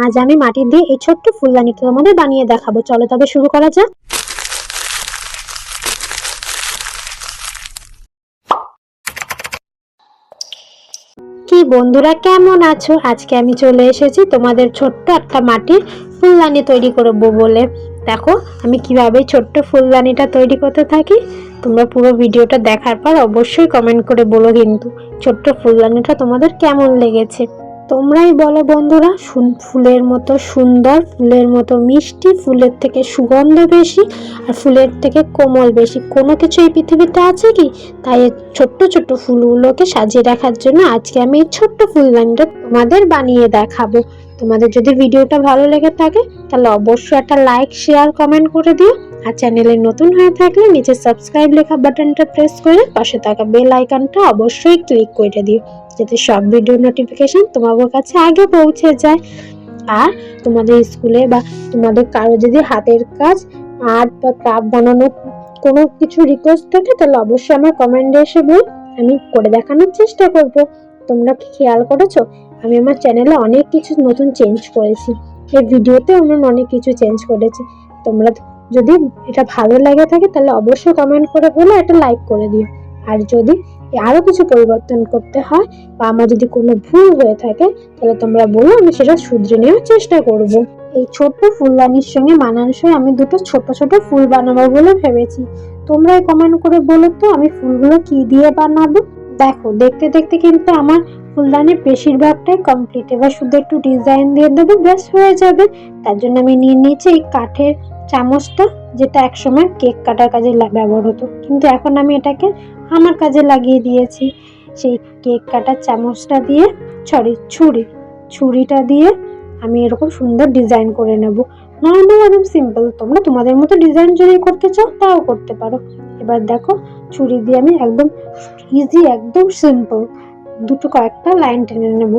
আজ আমি মাটি দিয়ে এই ছোট্ট ফুলদানিটা তোমাদের বানিয়ে দেখাবো। চলো তবে শুরু করা যাক। কি বন্ধুরা, কেমন আছো? আজকে আমি চলে এসেছি তোমাদের ছোট্ট একটা মাটির ফুলদানি তৈরি করবো বলে। দেখো আমি কিভাবে ছোট্ট ফুলদানিটা তৈরি করতে থাকি। তোমরা পুরো ভিডিওটা দেখার পর অবশ্যই কমেন্ট করে বলো কিন্তু ছোট্ট ফুলদানিটা তোমাদের কেমন লেগেছে। তোমরাই বলো বন্ধুরা। ফুলের মতো সুন্দর, ফুলের মতো মিষ্টি, ফুলের থেকে সুগন্ধ বেশি আর ফুলের থেকে কোমল বেশি কোনো কিছু এই পৃথিবীতে আছে কি? তাই ছোট্ট ছোট্ট ফুলগুলোকে সাজিয়ে রাখার জন্য আজকে আমি এই ছোট্ট ফুলদানিটা তোমাদের বানিয়ে দেখাবো। তোমাদের যদি ভিডিওটা ভালো লেগে থাকে তাহলে অবশ্যই একটা লাইক, শেয়ার, কমেন্ট করে দিও। আর চ্যানেলে নতুন হয়ে থাকলে নিচে সাবস্ক্রাইব লেখা বাটনটা প্রেস করে পাশে থাকা বেল আইকনটা অবশ্যই ক্লিক করে দিও, যাতে সব ভিডিও নোটিফিকেশন তোমাদের কাছে আগে পৌঁছে যায়। আর তোমাদের স্কুলে বা তোমাদের কারো যদি হাতের কাজ, আর্ট বা ক্রাফট বানানোর কোনো কিছু রিকোয়েস্ট থাকে তাহলে অবশ্যই আমার কমেন্টে এসে বল, আমি করে দেখানোর চেষ্টা করব। তোমরা কি খেয়াল করেছো আমি আমার চ্যানেলে অনেক কিছু নতুন চেঞ্জ করেছি? এই ভিডিওতে আমি অনেক কিছু চেঞ্জ করেছি। তোমরা যদি এটা ভালো লাগে থাকে তাহলে অবশ্যই কমেন্ট করে বলো, একটা লাইক করে দিও। আর যদি আরো কিছু পরিবর্তন করতে হয় বা আমার যদি কোনো ভুল হয়ে থাকে তাহলে তোমরা বলো, আমি সেটা শুধরে নেওয়ার চেষ্টা করব। এই ছোট্ট ফুলদানির সঙ্গে মানানসই আমি দুটো ছোট ছোট ফুল বানাবো বলে ভেবেছি। তোমরাই কমেন্ট করে বলো তো আমি ফুলগুলো কি দিয়ে বানাবো। দেখো দেখতে দেখতে কিন্তু আমার ফুলদানির বেশিরভাগটাই কমপ্লিট। এবার শুধু একটু ডিজাইন দিয়ে দেবো, ব্যাস হয়ে যাবে। তার জন্য আমি নিয়ে নিয়েছি এই কাঠের চামচটা, যেটা একসময় কেক কাটার কাজে ব্যবহার হতো, কিন্তু এখন আমি এটাকে আমার কাজে লাগিয়ে দিয়েছি। সেই কেক কাটার চামচটা দিয়ে ছুরিটা দিয়ে আমি এরকম সুন্দর ডিজাইন করে নেব। নর্মাল একদম সিম্পল। তোমরা তোমাদের মতো ডিজাইন যদি করতে চাও তাও করতে পারো। এবার দেখো ছুরি দিয়ে আমি একদম ইজি, একদম সিম্পল দুটো কয়েকটা লাইন টেনে নেব,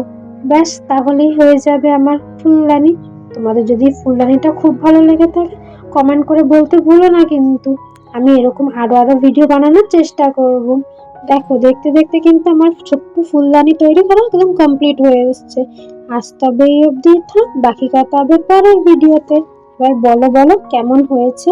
ব্যাস তাহলেই হয়ে যাবে আমার ফুলদানি। তোমাদের যদি ফুলদানিটা খুব ভালো লেগে থাকে কমেন্ট করে বলতে ভুলো না কিন্তু। আমি এরকম আরো ভিডিও বানানোর চেষ্টা করব। দেখো দেখতে দেখতে কিন্তু আমার ছোট্ট ফুলদানি তৈরি করা একদম কমপ্লিট হয়ে এসেছে। আজ তবে এই অবধি থাক, বাকি কথা হবে পরের ভিডিওতে। এবার বলো বলো কেমন হয়েছে।